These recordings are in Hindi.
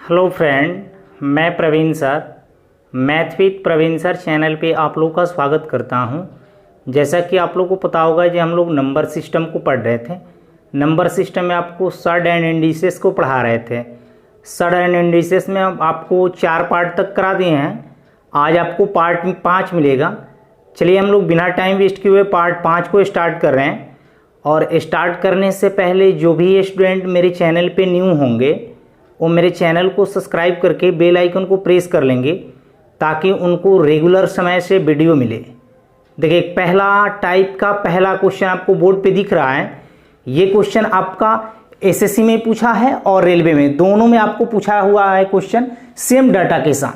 हेलो फ्रेंड, मैं Praveen sir math with Praveen sir channel पे आप लोग का स्वागत करता हूं। जैसा कि आप लोग को पता होगा कि हम लोग नंबर सिस्टम को पढ़ रहे थे। नंबर सिस्टम में आपको सर्ड एंड इंडिसेस को पढ़ा रहे थे। सर्ड एंड इंडिसेस में आपको 4 पार्ट तक करा दिए हैं। आज आपको पार्ट 5 मिलेगा। चलिए हम लोग बिना टाइम वेस्ट किए हुए पार्ट 5 को स्टार्ट कर रहे हैं। और स्टार्ट करने से पहले जो भी स्टूडेंट मेरे चैनल पे न्यू होंगे वो मेरे चैनल को सब्सक्राइब करके बेल आइकन को प्रेस कर लेंगे ताकि उनको रेगुलर समय से वीडियो मिले। देखिए, पहला टाइप का पहला क्वेश्चन आपको बोर्ड पे दिख रहा है। ये क्वेश्चन आपका एसएससी में पूछा है और रेलवे में, दोनों में आपको पूछा हुआ है क्वेश्चन सेम डाटा के साथ।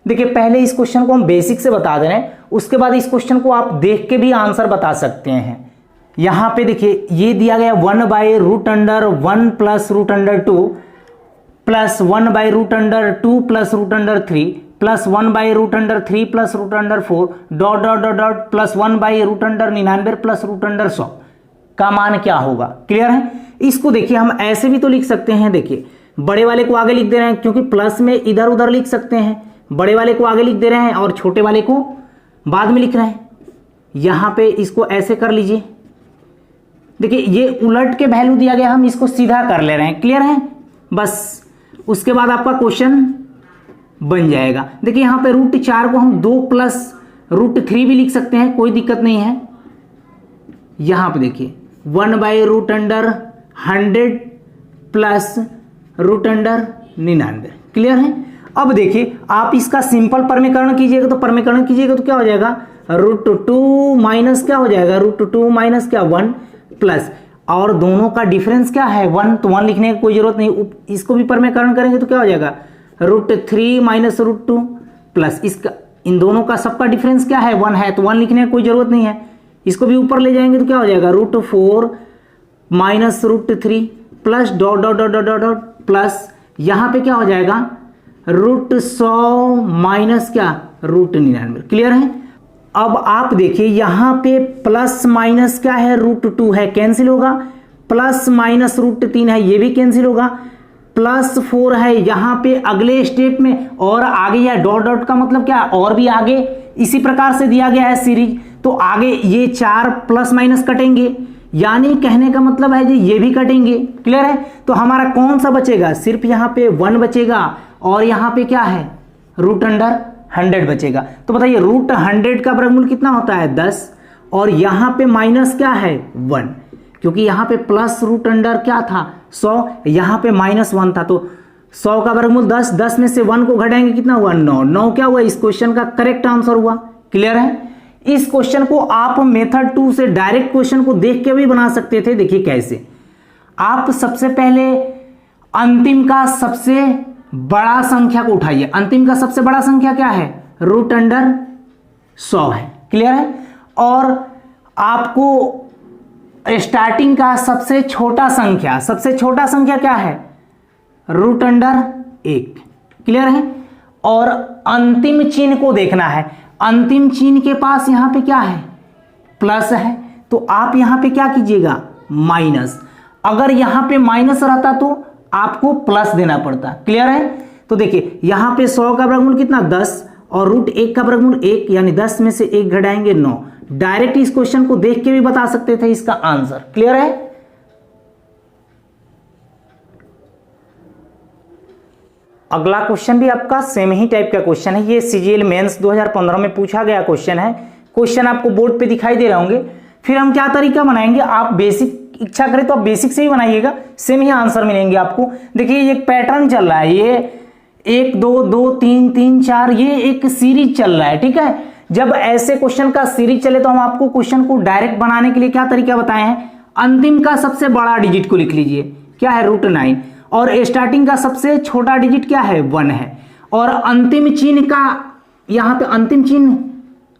देखिए, पहले इस क्वेश्चन को हम बेसिक से बता दे रहे हैं, उसके बाद इस क्वेश्चन को आप देख के भी आंसर बता सकते हैं। यहां पे देखिए ये दिया गया 1/√1 plus √2 plus 1/√2 plus √3 plus 1/√3 plus √4 dot dot dot dot plus 1/√99 plus √100 का मान क्या होगा। क्लियर है? इसको देखिए हम ऐसे भी तो लिख सकते हैं। देखिए, बड़े वाले को आगे लिख दे रहे हैं क्योंकि प्लस में इधर उधर लिख सकते हैं। बड़े वाले को आगे लिख दे रहे हैं और छोटे वाले को बाद में लिख रहे हैं। यहां पे इसको ऐसे कर लीजिए। देखिए, ये उलट के वैल्यू दिया गया, हम इसको सीधा कर ले रहे हैं। क्लियर है? बस उसके बाद आपका क्वेश्चन बन जाएगा। देखिए, यहां पे √4 को हम 2 प्लस √3 भी लिख सकते हैं, कोई दिक्कत नहीं है। यहां पे देखिए 1/√100 प्लस √99। क्लियर है? अब देखिए, आप इसका सिंपल परमीकरण कीजिएगा तो क्या हो जाएगा, √2 माइनस क्या हो जाएगा, √2 माइनस क्या 1 प्लस, और दोनों का डिफरेंस क्या है 1, तो 1 लिखने की कोई जरूरत नहीं। इसको भी परमीकरण करेंगे तो क्या हो जाएगा, √3 माइनस √2 प्लस, इसका इन दोनों का सबका डिफरेंस क्या है 1 है, तो 1 लिखने की कोई जरूरत नहीं है। इसको भी ऊपर ले जाएंगे तो क्या हो जाएगा, √4 minus √3 plus dot dot dot dot dot plus, यहां पे क्या हो जाएगा, √100 माइनस क्या √99। क्लियर है? अब आप देखिए यहां पे प्लस माइनस क्या है, √2 है, कैंसिल होगा। प्लस माइनस √3 है, ये भी कैंसिल होगा। प्लस 4 है यहां पे अगले स्टेप में, और आगे या डॉट डॉट का मतलब क्या, और भी आगे इसी प्रकार से दिया गया है सीरीज, तो आगे ये 4 प्लस माइनस कटेंगे, यानी कहने का मतलब है जी ये भी कटेंगे। क्लियर है? तो हमारा कौन सा बचेगा, सिर्फ यहां पे 1 बचेगा और यहां पे क्या है, √100 बचेगा। तो बताइए √100 का वर्गमूल कितना होता है 10, और यहां पे माइनस क्या है 1, क्योंकि यहां पे प्लस √100 क्या था 100, यहां पे -1 था, तो 100 का वर्गमूल 10, 10 में से 1 को घटाएंगे कितना हुआ 9, 9 क्या हुआ, इस क्वेश्चन का करेक्ट आंसर हुआ। क्लियर है? इस क्वेश्चन को आप मेथड 2 से डायरेक्ट क्वेश्चन को देख के भी बना सकते थे। देखिए कैसे, आप सबसे पहले अंतिम का सबसे बड़ा संख्या को उठाइए। अंतिम का सबसे बड़ा संख्या क्या है, √100 है। क्लियर है? और आपको स्टार्टिंग का सबसे छोटा संख्या क्या है, √1। क्लियर है? और अंतिम चिन्ह को देखना है। अंतिम चिन्ह के पास यहां पे क्या है, प्लस है, तो आप यहां पे क्या कीजिएगा, माइनस। अगर यहां पे माइनस रहता तो आपको प्लस देना पड़ता। क्लियर है? तो देखिए यहां पे 100 का वर्गमूल कितना 10 और √1 का वर्गमूल 1, यानी 10 में से 1 घटाएंगे 9। डायरेक्ट इस क्वेश्चन को देख के भी बता सकते थे इसका आंसर। क्लियर है? अगला क्वेश्चन भी आपका सेम ही टाइप का क्वेश्चन है। ये सीजीएल मेंस 2015 में पूछा गया क्वेश्चन है। क्वेश्चन आपको बोर्ड पे दिखाई दे रहे होंगे। फिर हम क्या तरीका बनाएंगे, आप बेसिक इच्छा करें तो आप बेसिक से ही बनाइएगा, सेम ही आंसर मिलेंगे आपको। देखिए एक पैटर्न चल रहा है, ये 1 2 2 3 3 4, ये एक सीरीज चल रहा है। ठीक है? जब ऐसे क्वेश्चन का सीरीज चले तो हम आपको क्वेश्चन को डायरेक्ट बनाने के लिए क्या तरीका बताए हैं, अंतिम का सबसे बड़ा डिजिट को लिख लीजिए, क्या है √9, और स्टार्टिंग का सबसे छोटा डिजिट क्या है 1 है, और अंतिम चिन्ह का यहां पे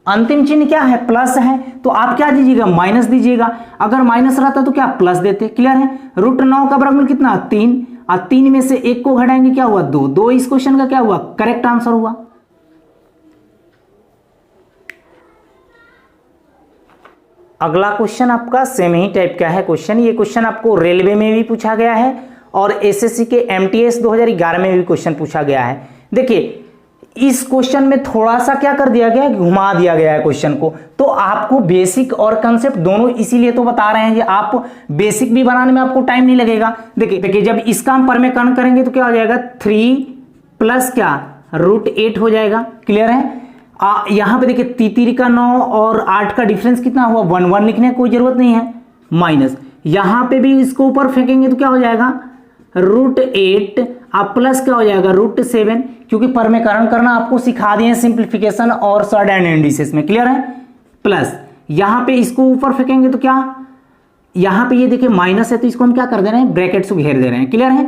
अंतिम चिन्ह क्या है, प्लस है, तो आप क्या दीजिएगा, माइनस दीजिएगा। अगर माइनस रहता तो क्या प्लस देते। क्लियर है? √9 का वर्गमूल कितना 3, और 3 में से 1 को घटाएंगे क्या हुआ 2, 2 इस क्वेश्चन का क्या हुआ, करेक्ट आंसर हुआ। अगला क्वेश्चन आपका सेम ही टाइप का है क्वेश्चन। ये क्वेश्चन आपको रेलवे में भी पूछा गया है और एसएससी के एमटीएस 2011 में भी क्वेश्चन पूछा गया है। देखिए इस क्वेश्चन में थोड़ा सा क्या कर दिया गया है, घुमा दिया गया है क्वेश्चन को। तो आपको बेसिक और कंसेप्ट दोनों इसीलिए तो बता रहे हैं कि आप बेसिक भी बनाने में आपको टाइम नहीं लगेगा। देखिए जब इसका हम परमेकरण करेंगे तो क्या हो जाएगा, 3 प्लस क्या √8 हो जाएगा। क्लियर है। यहां पे देखिए तीतीरी का 9 और 8 का डिफरेंस कितना हुआ, 1 लिखने की कोई जरूरत नहीं है, माइनस यहां पे भी इसको ऊपर फेंकेंगे तो क्या हो जाएगा √8 आप प्लस क्या हो जाएगा √7, क्योंकि परमेकरण करना आपको सिखा दिए सिंप्लीफिकेशन और शॉर्ट एंड इंडिसेस में। क्लियर है। प्लस यहां पे इसको ऊपर फेंकेंगे तो क्या, यहां पे ये देखिए माइनस है तो इसको हम क्या कर दे रहे हैं, ब्रैकेट से घेर दे रहे हैं। क्लियर है।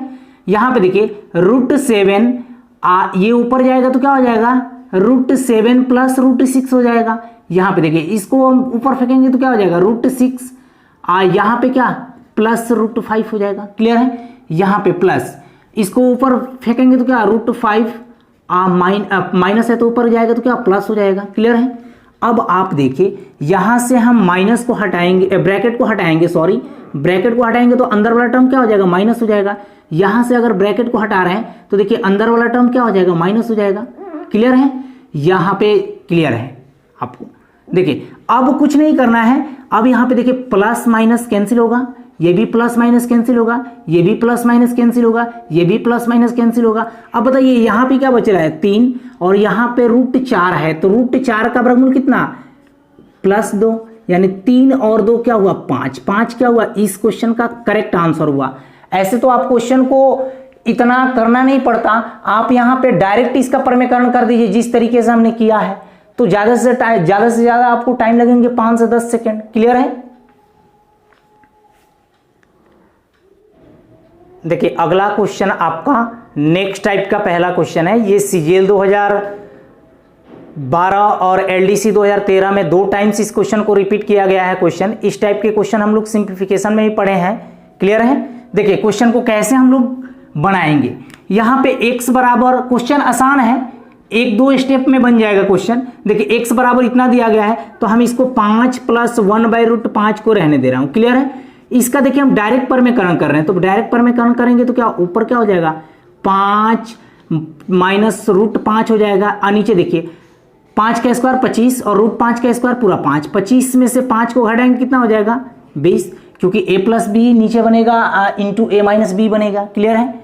यहां पे देखिए √7 ये ऊपर जाएगा तो क्या हो जाएगा √7 प्लस √6 हो जाएगा। यहां पे देखिए इसको हम ऊपर फेंकेंगे तो क्या हो जाएगा √6 यहां पे क्या प्लस √5 हो जाएगा। क्लियर है। यहां पे प्लस इसको ऊपर फेंकेंगे तो क्या √5 माइनस है तो ऊपर जाएगा तो क्या प्लस हो जाएगा। क्लियर है। अब आप देखिए यहां से हम माइनस को हटाएंगे, ब्रैकेट को हटाएंगे, सॉरी ब्रैकेट को हटाएंगे तो अंदर वाला टर्म क्या हो जाएगा माइनस हो जाएगा। यहां से अगर ब्रैकेट को हटा रहे हैं तो देखिए अंदर वाला टर्म क्या हो जाएगा माइनस हो जाएगा। क्लियर है। यहां पे क्लियर है आपको। देखिए अब कुछ नहीं करना है, अब यहां पे देखिए प्लस माइनस कैंसिल होगा, ये भी प्लस माइनस कैंसिल होगा, ये भी प्लस माइनस कैंसिल होगा, ये भी प्लस माइनस कैंसिल होगा। अब बताइए यहां पे क्या बच रहा है 3 और यहां पे √4 है, तो √4 का वर्गमूल कितना +2, यानी 3 और 2 क्या हुआ 5, 5 क्या हुआ, इस क्वेश्चन का करेक्ट आंसर हुआ। ऐसे तो आप क्वेश्चन को इतना करना नहीं पड़ता, आप यहां पे डायरेक्ट इसका परमीकरण कर दीजिए जिस तरीके से हमने किया है, तो ज्यादा से ज्यादा आपको टाइम लगेंगे 5 से 10 सेकेंड। क्लियर है। देखिए अगला क्वेश्चन आपका नेक्स्ट टाइप का पहला क्वेश्चन है। ये सीजीएल 2012 और एलडीसी 2013 में 2 टाइम्स इस क्वेश्चन को रिपीट किया गया है क्वेश्चन। इस टाइप के क्वेश्चन हम लोग सिंप्लीफिकेशन में ही पढ़े हैं। क्लियर है। देखिए क्वेश्चन को कैसे हम लोग बनाएंगे, यहां पे x बराबर, क्वेश्चन आसान है, 1-2 स्टेप में बन जाएगा क्वेश्चन। देखिए x बराबर इतना दिया गया है तो हम इसको 5 + 1/√5 को रहने दे रहा हूं। क्लियर है। इसका देखिए हम डायरेक्ट परमीकरण कर रहे हैं, तो डायरेक्ट परमीकरण करेंगे तो क्या ऊपर क्या हो जाएगा 5 माइनस √5 हो जाएगा, और नीचे देखिए 5 का स्क्वायर 25 और √5 का स्क्वायर पूरा 5, 25 में से 5 को घटाएंगे कितना हो जाएगा 20, क्योंकि a + b नीचे बनेगा इंटू a - b बनेगा। क्लियर है।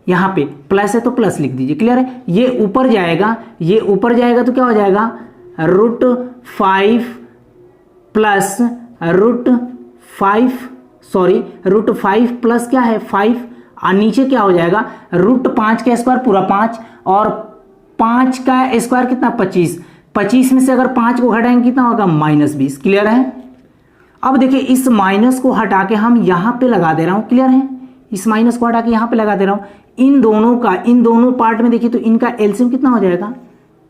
यहाँ पे प्लस है तो प्लस लिख दीजिए। क्लियर है। ये ऊपर जाएगा, ये ऊपर जाएगा तो क्या हो जाएगा √5 प्लस √5 प्लस क्या है 5, और नीचे क्या हो जाएगा √5 का स्क्वायर पूरा 5 और 5 का स्क्वायर कितना 25, 25 में से अगर 5 को घटाएंगे कितना होगा -20। क्लियर है। अब देखिए इस माइनस को हटा के हम यहां पे लगा दे रहा हूं। क्लियर है। इस माइनस को हटा के यहां पे लगा दे रहा हूं। इन दोनों पार्ट में देखिए तो इनका एलसीएम कितना हो जाएगा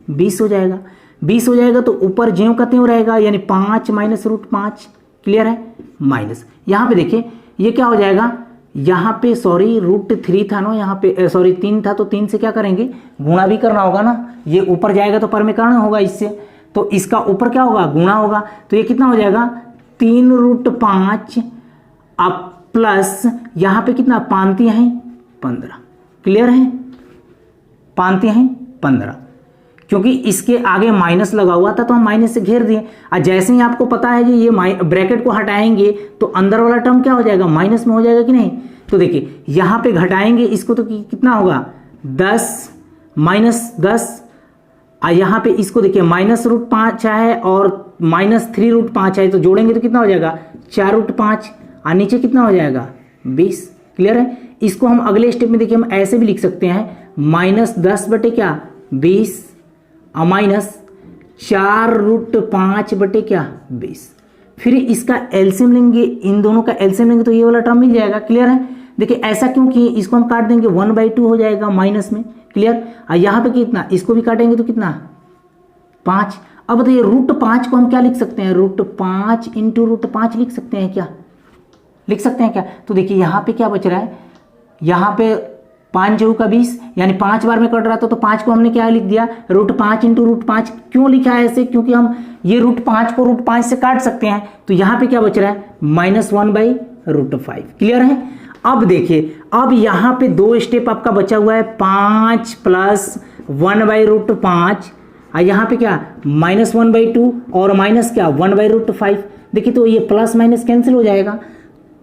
20 हो जाएगा। 20 हो जाएगा तो ऊपर ज्यों का त्यों रहेगा, यानी 5 माइनस √5। क्लियर है। माइनस यहां पे देखिए ये क्या हो जाएगा, यहां पे सॉरी √3 था ना, यहां पे सॉरी 3 था, तो 3 से क्या करेंगे गुणा भी करना होगा ना, ये ऊपर जाएगा तो परमीकरण होगा इससे, तो इसका ऊपर क्या होगा गुणा होगा, तो ये कितना हो जाएगा 3√5 अब प्लस यहां पे कितना 5 हैं 15। क्लियर है। 5 हैं 15, क्योंकि इसके आगे माइनस लगा हुआ था तो हम माइनस से घेर दिए। और जैसे ही आपको पता है कि ये ब्रैकेट को हटाएंगे तो अंदर वाला टर्म क्या हो जाएगा माइनस में हो जाएगा कि नहीं, तो देखिए यहां पे घटाएंगे इसको तो कितना होगा 10 -10, और यहां पे इसको देखिए -√5 है और -3√5 है, तो जोड़ेंगे तो कितना हो जाएगा 4√5, और नीचे कितना हो जाएगा 20। क्लियर है। इसको हम अगले स्टेप में देखिए हम ऐसे भी लिख सकते हैं -10 बटे क्या 20 और -4√5 बटे क्या 20। फिर इसका एलसीएम लेंगे, इन दोनों का एलसीएम लेंगे तो ये वाला टर्म मिल जाएगा। क्लियर है। देखिए ऐसा क्यों किए, इसको हम काट देंगे 1/2 हो जाएगा माइनस में। क्लियर। और यहाँ पे कितना, इसको भी काटेंगे तो कितना 5। अब बताइए √5 को हम क्या लिख सकते हैं, √5 इंटू √5 लिख सकते हैं क्या, लिख सकते हैं क्या। तो देखिए यहाँ पे क्या बच रहा है, यहाँ पे 5 × 20 यानी 5 बार में कट रहा था, तो 5 को हमने क्या लिख दिया √5 इंटू √5। क्यों लिखा है ऐसे, क्योंकि हम ये √5 को √5 से काट सकते हैं, तो यहाँ पे क्या बच रहा है -1/√5। क्लियर है। अब देखिए, अब यहाँ पे 2 स्टेप आपका बचा हुआ है, 5 प्लस 1/√5, और यहाँ पे क्या -1/2 और माइनस क्या 1/√5। देखिए तो ये प्लस माइनस कैंसिल हो जाएगा,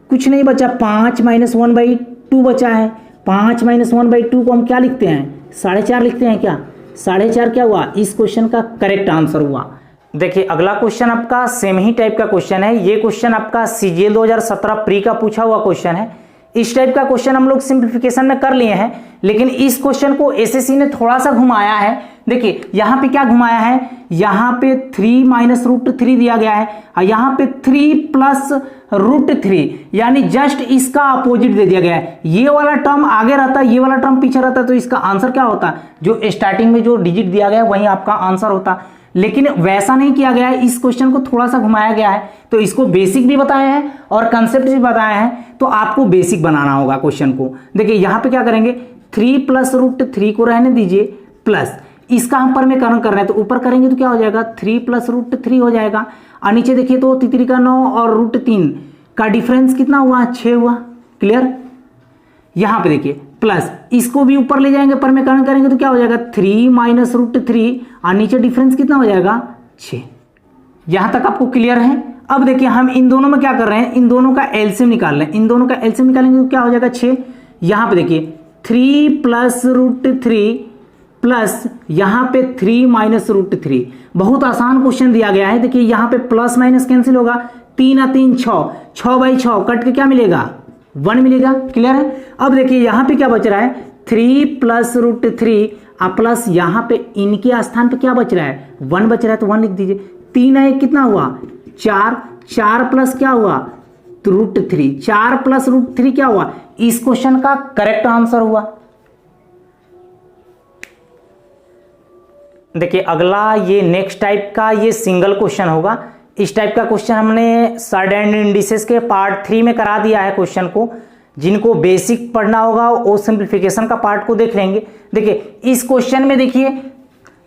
कुछ नहीं बचा, 5 - 1/2 बचा है। 5 - 1/2 को हम क्या लिखते हैं, 4.5 लिखते हैं क्या, 4.5 क्या हुआ, इस क्वेश्चन का करेक्ट आंसर हुआ। देखिए अगला क्वेश्चन आपका सेम ही टाइप का क्वेश्चन है। ये क्वेश्चन आपका CGL 2017 प्री का पूछा हुआ क्वेश्चन है। इस टाइप का क्वेश्चन हम लोग सिंप्लीफिकेशन में कर लिए हैं, लेकिन इस क्वेश्चन को SSC ने थोड़ा सा घुमाया है। देखिए यहाँ पे क्या घुमाया है, यहाँ पे 3 - √3 दिया गया है, और यहाँ पे 3 + √3, यानी जस्ट इसका अपोजिट दे दिया गया है। ये वाला टर्म आगे रहता है, ये वाला टर्म पीछे रहता है, तो इसका आंसर क्या होता, जो स्टार्टिंग में जो डिजिट दिया गया है वही आपका आंसर होता। लेकिन वैसा नहीं किया गया है, इस क्वेश्चन को थोड़ा सा घुमाया गया है। तो इसको बेसिक भी बताया है और कंसेप्ट भी बताया है, तो आपको बेसिक बनाना होगा क्वेश्चन को। देखिए यहाँ पे क्या करेंगे, 3 + √3 को रहने दीजिए, प्लस इसका हम परमेकरण कर रहे हैं, तो ऊपर करेंगे तो क्या हो जाएगा, 3 + √3 हो जाएगा, और नीचे देखिए तो 3 का 9 और √3 का डिफरेंस कितना हुआ, 6 हुआ। क्लियर। यहाँ पे देखिए प्लस इसको भी ऊपर ले जाएंगे, परमेकरण करेंगे तो क्या हो जाएगा, 3 - √3, और नीचे डिफरेंस कितना हो जाएगा, 6। यहां तक आपको क्लियर है। अब देखिए हम इन दोनों में क्या कर रहे हैं, इन दोनों का एलसीएम निकाल रहे हैं। इन दोनों का एलसीएम निकालेंगे तो क्या हो जाएगा, 6। यहां पे देखिए 3 + √3 प्लस यहां पे 3 - √3। बहुत आसान क्वेश्चन दिया गया है। देखिए यहां पे प्लस माइनस कैंसिल होगा, 3 और 3 6, 6/6 कट के क्या मिलेगा, 1 मिलेगा। क्लियर है। अब देखिए यहां पे क्या बच रहा है, 3 + √3 प्लस यहां पे इनके स्थान पे क्या बच रहा है, 1 बच रहा है, तो 1 लिख दीजिए। 3 है कितना हुआ, 4, 4 प्लस क्या हुआ, √3, 4 + √3 क्या हुआ, इस क्वेश्चन का करेक्ट आंसर हुआ। देखिए अगला ये नेक्स्ट टाइप का ये सिंगल क्वेश्चन होगा। इस टाइप का क्वेश्चन हमने सर्ड एंड इंडिसेस के पार्ट 3 में करा दिया है क्वेश्चन को। जिनको बेसिक पढ़ना होगा वो सिंप्लीफिकेशन का पार्ट को देख लेंगे। देखिए इस क्वेश्चन में देखिए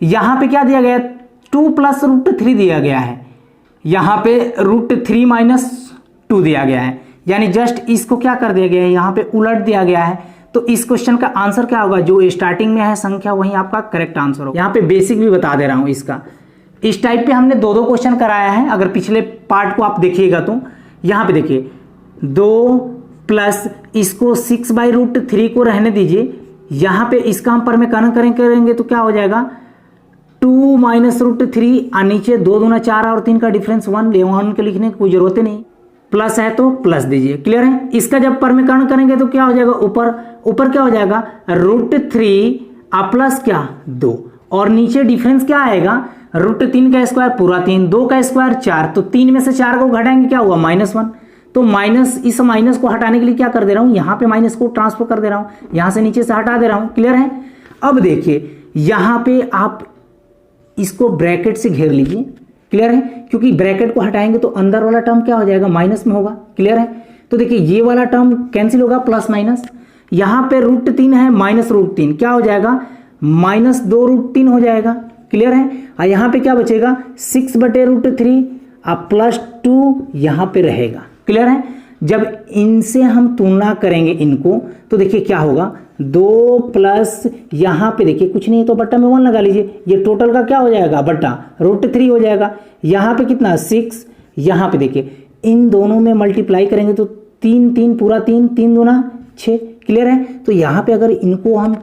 यहां पे क्या दिया गया है, 2 + √3 दिया गया है, यहां पे √3 - 2 दिया गया है, यानी जस्ट इसको क्या कर दिया गया है, यहां पे उलट दिया गया है। तो इस क्वेश्चन का आंसर क्या होगा, जो स्टार्टिंग में है संख्या वही आपका करेक्ट आंसर होगा। यहाँ पे बेसिक भी बता दे रहा हूं इसका। इस टाइप पे हमने 2 क्वेश्चन कराया है। अगर पिछले पार्ट को आप देखिएगा तो यहाँ पे देखिए 2 प्लस इसको 6/√3 को रहने दीजिए, यहाँ पे इसका हम परमेकरण करेंगे तो क्या हो जाएगा, 2 - √3, और नीचे 2 दूना 4 और 3 का डिफरेंस 1 के लिखने की कोई जरूरत नहीं, प्लस है तो प्लस दीजिए। क्लियर है। इसका जब परमेकरण करेंगे तो क्या हो जाएगा, ऊपर क्या हो जाएगा, √3 प्लस क्या 2, और नीचे डिफरेंस क्या आएगा, √3 का स्क्वायर पूरा 3, 2 का स्क्वायर 4, तो 3 में से 4 को घटाएंगे क्या हुआ, -1। तो माइनस, इस माइनस को हटाने के लिए क्या कर दे रहा हूं, यहां पे माइनस को ट्रांसफर कर दे रहा हूं, यहां से नीचे से हटा दे रहा हूं। क्लियर है। अब देखिए यहां पे आप इसको ब्रैकेट से घेर लीजिए। क्लियर है। क्योंकि ब्रैकेट को हटाएंगे तो अंदर वाला टर्म क्या हो जाएगा, माइनस में होगा। क्लियर है। तो देखिए ये वाला टर्म कैंसिल होगा, प्लस माइनस, यहां पे √3 है, -√3 क्या हो जाएगा, -2√3 हो जाएगा। क्लियर है। और यहां पे क्या बचेगा, 6/√3 प्लस 2 यहां पे रहेगा। क्लियर है। जब इनसे हम तुलना करेंगे इनको तो देखिए क्या होगा, 2 प्लस यहां पे देखिए कुछ नहीं है तो बट्टा में 1 लगा लीजिए, ये टोटल का क्या हो जाएगा, बट्टा √3 हो जाएगा। यहां पे कितना 6, यहां पे देखिए इन दोनों में मल्टीप्लाई करेंगे तो 3 3 पूरा 3, 3 दूना 6। क्लियर है। तो यहां पे अगर इनको हम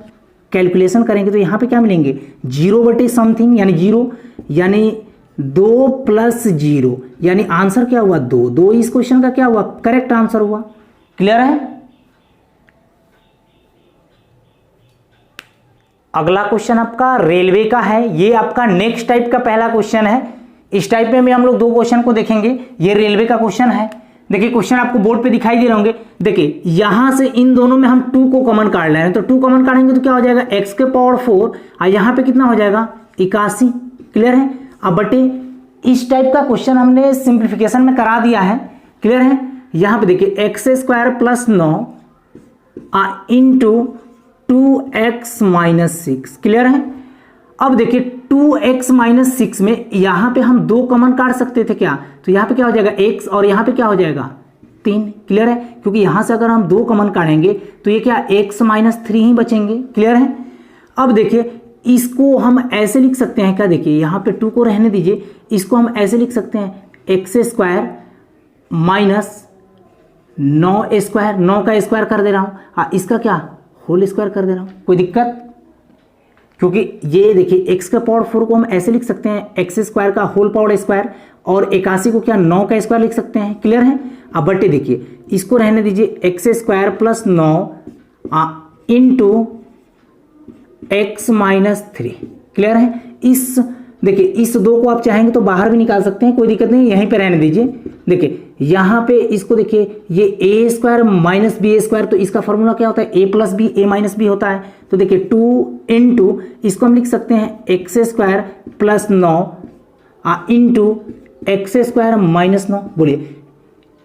कैलकुलेशन करेंगे तो यहां पे क्या मिलेंगे, 0/समथिंग यानी 0, यानी 2 + 0, यानी आंसर क्या हुआ, 2 इस क्वेश्चन का क्या हुआ, करेक्ट आंसर हुआ। क्लियर है। अगला क्वेश्चन आपका रेलवे का है। ये आपका नेक्स्ट टाइप का पहला क्वेश्चन है। इस टाइप में भी हम लोग 2 क्वेश्चन को देखेंगे। ये रेलवे का क्वेश्चन है। देखिए क्वेश्चन आपको बोर्ड पे दिखाई दे रहे होंगे। देखिए यहां से इन दोनों में हम 2 को कॉमन काट ले रहे हैं, तो 2 कॉमन काटेंगे तो क्या हो जाएगा, x⁴ और यहां पे कितना हो जाएगा, 81। क्लियर है। अब बटे इस टाइप का क्वेश्चन हमने सिंप्लीफिकेशन में करा दिया है। क्लियर है। यहां पे देखिए x² + 9 इंटू 2x - 6। क्लियर है। अब देखिए 2x - 6 में यहां पे हम 2 कॉमन काट सकते थे क्या, तो यहां पे क्या हो जाएगा x, और यहां पे क्या हो जाएगा 3। क्लियर है, क्योंकि यहाँ से अगर हम 2 कॉमन काटेंगे तो ये क्या x माइनस 3 ही बचेंगे। क्लियर है। अब देखिए इसको हम ऐसे लिख सकते हैं क्या, देखिए यहाँ पे 2 को रहने दीजिए, इसको हम ऐसे लिख सकते हैं एक्स स्क्वायर माइनस 9 स्क्वायर, 9 का स्क्वायर कर दे रहा हूँ, हाँ इसका क्या होल स्क्वायर कर दे रहा हूँ। कोई दिक्कत, क्योंकि ये देखिए x का पावर 4 को हम ऐसे लिख सकते हैं एक्स स्क्वायर का होल पावर स्क्वायर, और 81 को क्या 9 का स्क्वायर लिख सकते हैं। क्लियर है। अब बटे देखिए इसको रहने दीजिए x square plus 9 into x minus 3। Clear है। इस देखिए इस 2 को आप चाहेंगे तो बाहर भी निकाल सकते हैं, कोई दिक्कत नहीं, यहीं पे रहने दीजिए। देखिए यहाँ पे इसको देखिए ये ए स्क्वायर माइनस बी स्क्वायर, तो इसका फॉर्मूला क्या होता है ए प्लस बी ए माइनस बी होता है। तो देखिए 2 इंटू इसको हम लिख सकते हैं x square plus 9 into x square minus 9। बोलिए,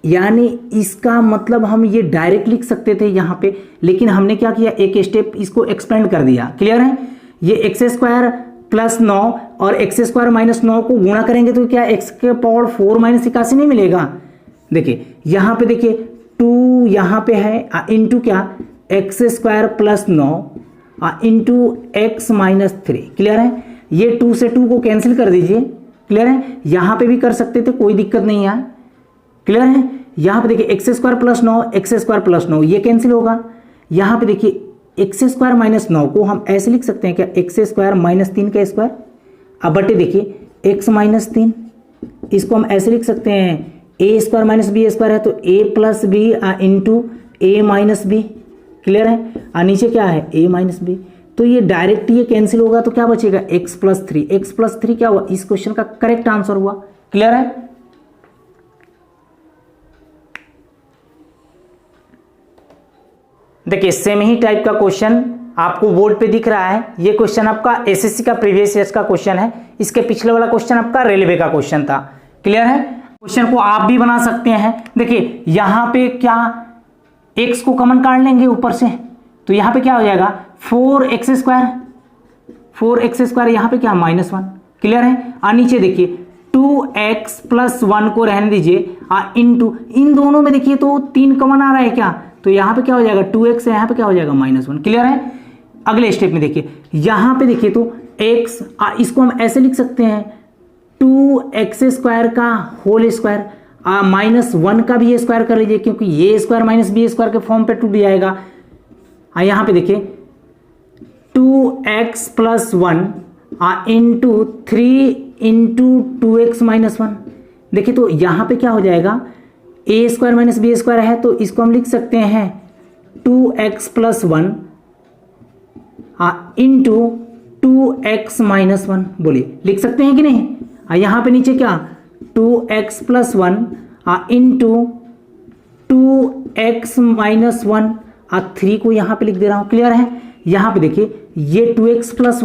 यानी इसका मतलब हम ये डायरेक्ट लिख सकते थे यहाँ पे, लेकिन हमने क्या किया एक स्टेप इसको एक्सपेंड कर दिया। क्लियर है। ये एक्स स्क्वायर प्लस 9 और एक्स स्क्वायर माइनस 9 को गुणा करेंगे तो क्या एक्स के पावर 4 माइनस 81 नहीं मिलेगा। देखिए यहाँ पे देखिए 2 यहाँ पे है इंटू क्या x square plus 9 into x minus 3। Clear है। ये 2 से 2 को कैंसिल कर दीजिए। क्लियर है। यहाँ पे भी कर सकते थे, कोई दिक्कत नहीं है। क्लियर है। यहाँ पे देखिए x square plus 9 x square plus 9 ये कैंसिल होगा। यहाँ पे देखिए एक्स स्क्वायर माइनस 9 को हम ऐसे लिख सकते हैं क्या एक्स स्क्वायर माइनस 3 का स्क्वायर। अब बटे देखिए एक्स माइनस 3, इसको हम ऐसे लिख सकते हैं ए स्क्वायर माइनस बी स्क्वायर है तो ए plus B into A minus B. Clear है। नीचे क्या है ए माइनस बी, तो ये डायरेक्ट ये कैंसिल होगा तो क्या बचेगा एक्स प्लस 3। एक्स प्लस 3 क्या हुआ, इस क्वेश्चन का करेक्ट आंसर हुआ। क्लियर है। देखिए सेम ही टाइप का क्वेश्चन आपको बोर्ड पे दिख रहा है। ये क्वेश्चन आपका एसएससी का प्रीवियस ईयर का क्वेश्चन है। इसके पिछले वाला क्वेश्चन आपका रेलवे का क्वेश्चन था। क्लियर है। क्वेश्चन को आप भी बना सकते हैं। देखिए यहां पे क्या x को कॉमन काट लेंगे ऊपर से, तो यहां पे क्या हो जाएगा 4x स्क्वायर, 4x स्क्वायर यहाँ पे क्या -1। क्लियर है। और नीचे देखिए 2x प्लस 1 को रहने दीजिए इंटू इन दोनों में देखिए तो 3 कॉमन आ रहा है क्या, तो यहाँ पे क्या हो जाएगा 2x है, यहाँ पे क्या हो जाएगा -1। क्लियर है। अगले स्टेप में देखिए यहाँ पे देखिए तो x इसको हम ऐसे लिख सकते हैं 2x स्क्वायर का होल स्क्वायर -1 का भी स्क्वायर कर लीजिए, क्योंकि ये स्क्वायर माइनस बी स्क्वायर के फॉर्म पे टूट जाएगा। यहाँ पे देखिए 2x plus 1 into 3 into 2x minus 1। देखिए तो यहाँ पे क्या हो जाएगा A square minus B square है, तो इसको हम लिख सकते हैं 2x plus 1 into 2x minus 1। बोलिए लिख सकते हैं कि नहीं। यहाँ पे नीचे क्या 2x plus 1 into 2x minus 1 3 को यहाँ पे लिख दे रहा हूँ। क्लियर है। यहाँ पे देखिए ये 2x प्लस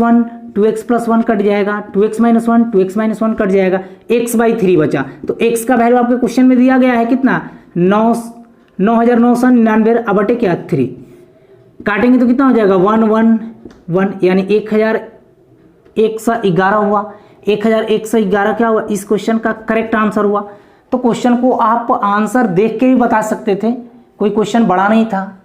1 कट जाएगा, 2x minus 1 2x minus 1 cut जाएगा, x बाई 3 बचा। तो x का वैल्यू आपके क्वेश्चन में दिया गया है कितना 9,999 अब बटे क्या 3 काटेंगे तो कितना हो जाएगा 111 यानी 1111 हुआ। 1111 क्या हुआ, इस क्वेश्चन का करेक्ट आंसर हुआ। तो क्वेश्चन को आप आंसर देख के भी बता सकते थे, कोई क्वेश्चन बड़ा नहीं था।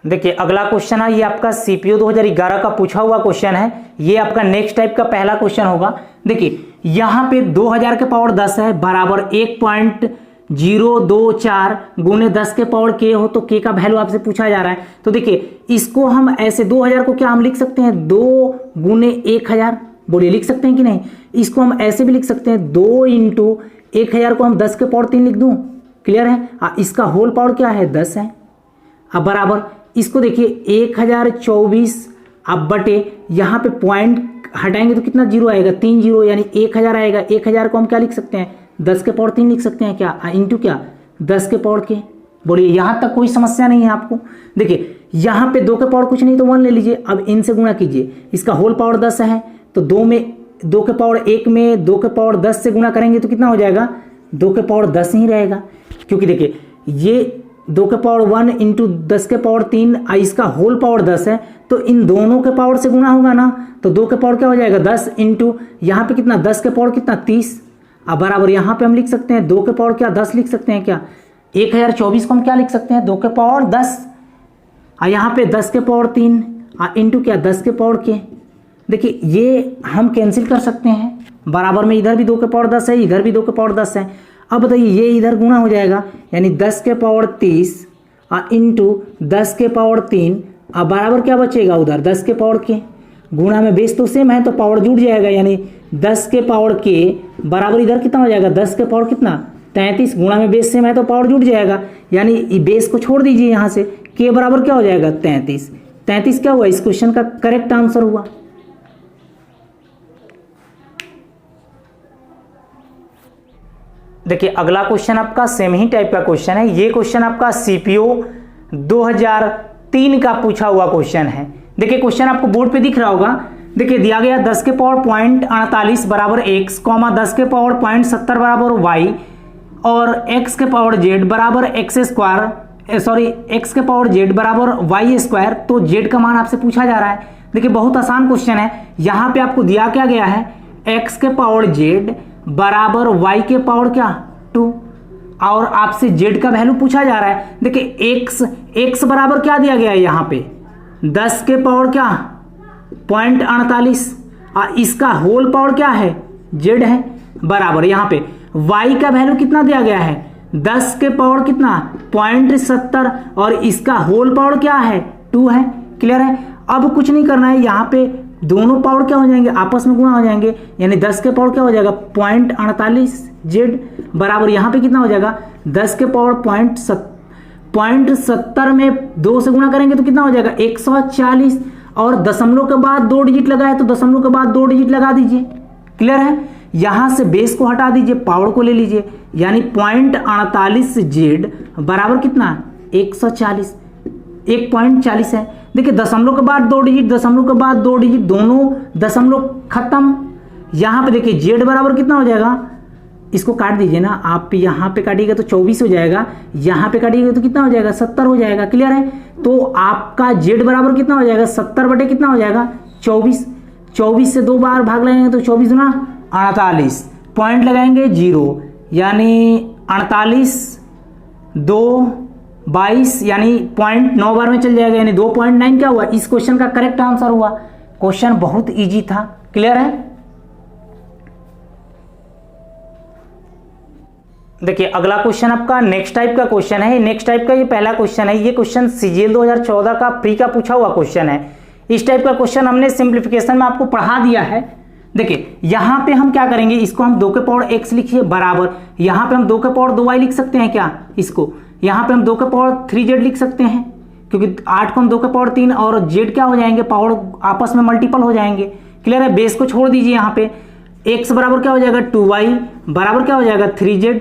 देखिए अगला क्वेश्चन है, ये आपका सीपीयू 2011 का पूछा हुआ क्वेश्चन है। ये आपका नेक्स्ट टाइप का पहला क्वेश्चन होगा। देखिए यहाँ पे 2000 के पावर 10 है बराबर 1.024 गुने 10 के पावर k हो, तो k का वैल्यू आपसे पूछा जा रहा है। तो देखिए इसको हम ऐसे 2000 को क्या हम लिख सकते हैं 2 गुने 1000। बोलिए लिख सकते हैं कि नहीं। इसको हम ऐसे भी लिख सकते हैं 2 इंटू 1000 को हम 10 के पावर 3 लिख दूं। क्लियर है। इसका होल पावर क्या है 10 है। अब बराबर इसको देखिए 1024 अब बटे यहाँ पे पॉइंट हटाएंगे तो कितना जीरो आएगा 3 जीरो यानी 1000 आएगा। 1000 को हम क्या लिख सकते हैं 10 के पावर 3 लिख सकते हैं क्या इंटू क्या 10 के पावर के। बोलिए यहाँ तक कोई समस्या नहीं है आपको। देखिए यहाँ पे 2 के पावर कुछ नहीं तो 1 ले लीजिए। अब इनसे गुणा कीजिए, इसका होल पावर 10 है तो 2 के पावर 1 में 2 के पावर 10 से गुणा करेंगे तो कितना हो जाएगा 2 के पावर 10 ही रहेगा। क्योंकि देखिए ये 2 के पावर 1 इंटू 10 के पावर 3 इसका होल पावर 10 है, तो इन दोनों के पावर से गुणा होगा ना, तो 2 के पावर क्या हो जाएगा 10 इंटू यहाँ पे कितना 10 के पावर कितना 30 अब बराबर यहाँ पे हम लिख सकते हैं 2 के पावर क्या 10 लिख सकते हैं क्या, 1024 को हम क्या लिख सकते हैं 2 के पावर 10, और यहाँ पे 10 के पावर 3 इंटू क्या 10 के पावर के। देखिए ये हम कैंसिल कर सकते हैं, बराबर में इधर भी 2 के पावर 10 है, इधर भी 2 के पावर 10 है। अब बताइए ये इधर गुणा हो जाएगा, यानी 10 के पावर 30 इंटू 10 के पावर 3, अब बराबर क्या बचेगा उधर 10 के पावर के, गुणा में बेस तो सेम है तो पावर जुड़ जाएगा, यानी 10 के पावर के बराबर इधर कितना हो जाएगा 10 के पावर कितना 33, गुणा में बेस सेम है तो पावर जुड़ जाएगा, यानी बेस को छोड़ दीजिए यहाँ से, के बराबर क्या हो जाएगा 33। 33 क्या हुआ, इस क्वेश्चन का करेक्ट आंसर हुआ। देखिए अगला क्वेश्चन आपका सेम ही टाइप का क्वेश्चन है। ये क्वेश्चन आपका सीपीओ 2003 का पूछा हुआ क्वेश्चन है। देखिए क्वेश्चन आपको बोर्ड पे दिख रहा होगा। देखिए दिया गया 10 के पावर 0.48 बराबर x, 10 के पावर 0.70 बराबर y और x के पावर z बराबर x के पावर z बराबर y स्क्वायर। तो z का मान आपसे पूछा जा रहा है। देखिए बहुत आसान क्वेश्चन है। यहाँ पे आपको दिया क्या गया है, x के पावर z बराबर y के पावर क्या 2, और आपसे z का वैल्यू पूछा जा रहा है। देखिए x बराबर क्या दिया गया है यहाँ पे 10 के पावर क्या 0.48, और इसका होल पावर क्या है z है, बराबर यहाँ पे y का वैल्यू कितना दिया गया है 10 के पावर कितना 0.70, और इसका होल पावर क्या है 2 है। क्लियर है। अब कुछ नहीं करना है, यहाँ पे दोनों पावर क्या हो जाएंगे आपस में गुणा हो जाएंगे, यानी 10 के पावर क्या हो जाएगा 0.48 z बराबर यहाँ पे कितना हो जाएगा 10 के पावर 0.70 में 2 से गुणा करेंगे तो कितना हो जाएगा 140, और दशमलव के बाद 2 डिजिट लगा है तो दशमलव के बाद 2 डिजिट लगा दीजिए। क्लियर है। यहाँ से बेस को हटा दीजिए, पावर को ले लीजिए, यानी 0.48 z बराबर कितना 140 1.40 है। देखिए दशमलव के बाद 2 डिजिट, दशमलव के बाद 2 डिजिट, दोनों दशमलव खत्म। यहाँ पे देखिए z बराबर कितना हो जाएगा, इसको काट दीजिए ना आप, यहाँ पे काटिएगा तो 24 हो जाएगा, यहाँ पे काटिएगा तो कितना हो जाएगा 70 हो जाएगा। क्लियर है। तो आपका z बराबर कितना हो जाएगा 70 बटे कितना हो जाएगा 24, 24 से 2 बार भाग लगाएंगे तो 24 गुना 48, पॉइंट लगाएंगे 0, यानी 48 2 22, यानी 0.9 बार में चल जाएगा, यानी 2.9 क्या हुआ, इस क्वेश्चन का करेक्ट आंसर हुआ। क्वेश्चन बहुत इजी था। क्लियर है। देखिए अगला क्वेश्चन आपका नेक्स्ट टाइप का क्वेश्चन है। नेक्स्ट टाइप का ये पहला क्वेश्चन है। ये क्वेश्चन सीजीएल 2014 का प्री का पूछा हुआ क्वेश्चन है। इस टाइप का क्वेश्चन हमने सिंप्लीफिकेशन में आपको पढ़ा दिया है। देखिए यहाँ पे हम क्या करेंगे, इसको हम 2 के पावर x लिखिए बराबर, यहाँ पे हम 2 के पावर 2y लिख सकते हैं क्या, इसको यहाँ पे हम 2 के पावर 3z लिख सकते हैं, क्योंकि 8 को हम 2 के पावर 3 और z क्या हो जाएंगे, पावर आपस में मल्टीपल हो जाएंगे। क्लियर है। बेस को छोड़ दीजिए, यहाँ पे x बराबर क्या हो जाएगा 2y बराबर क्या हो जाएगा 3z।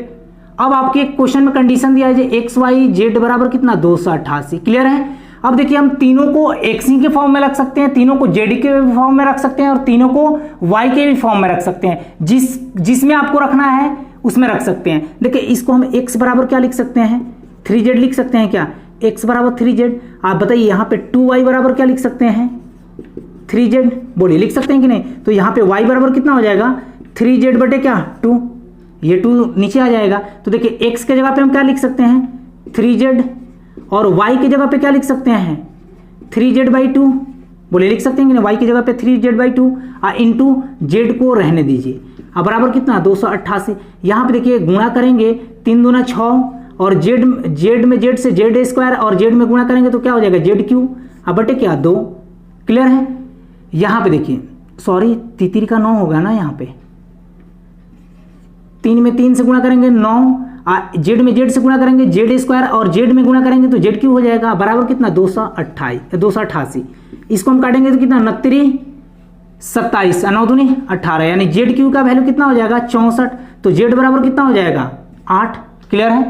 अब आपके एक क्वेश्चन में कंडीशन दिया है x y z बराबर कितना 288। क्लियर है। अब देखिए हम तीनों को x के फॉर्म में रख सकते हैं, तीनों को z के फॉर्म में रख सकते हैं, और तीनों को y के भी फॉर्म में रख सकते हैं। जिसमें आपको रखना है उसमें रख सकते हैं। देखिए इसको हम x बराबर क्या लिख सकते हैं 3z लिख सकते हैं क्या, x बराबर 3z। आप बताइए यहाँ पे 2y बराबर क्या लिख सकते हैं 3z, बोलिए लिख सकते हैं कि नहीं। तो यहाँ पे y बराबर कितना हो जाएगा 3z बटे क्या 2, ये 2 नीचे आ जाएगा। तो देखिए x के जगह पे हम क्या लिख सकते हैं 3z, और y की जगह पे क्या लिख सकते हैं 3z/2, बोले लिख सकते हैं कि नहीं। y की जगह पे 3z/2 इंटू z को रहने दीजिए। अब बराबर कितना 288। यहाँ पे देखिए गुणा करेंगे 3 दूना 6, और z में z से z स्क्वायर, और z में गुणा करेंगे तो क्या हो जाएगा z3 अब बटे क्या 2। क्लियर है। यहाँ पे देखिए सॉरी तितरी का 9 होगा ना, यहाँ पे 3 में 3 से गुणा करेंगे 9, जेड में जेड से गुणा करेंगे जेड स्क्वायर, और जेड में गुणा करेंगे तो जेड क्यू हो जाएगा बराबर कितना 288। इसको हम काटेंगे तो कितना 29 27 9 दूनी 18, यानी जेड क्यू का वैल्यू कितना हो जाएगा 64। तो जेड बराबर कितना हो जाएगा 8। क्लियर है।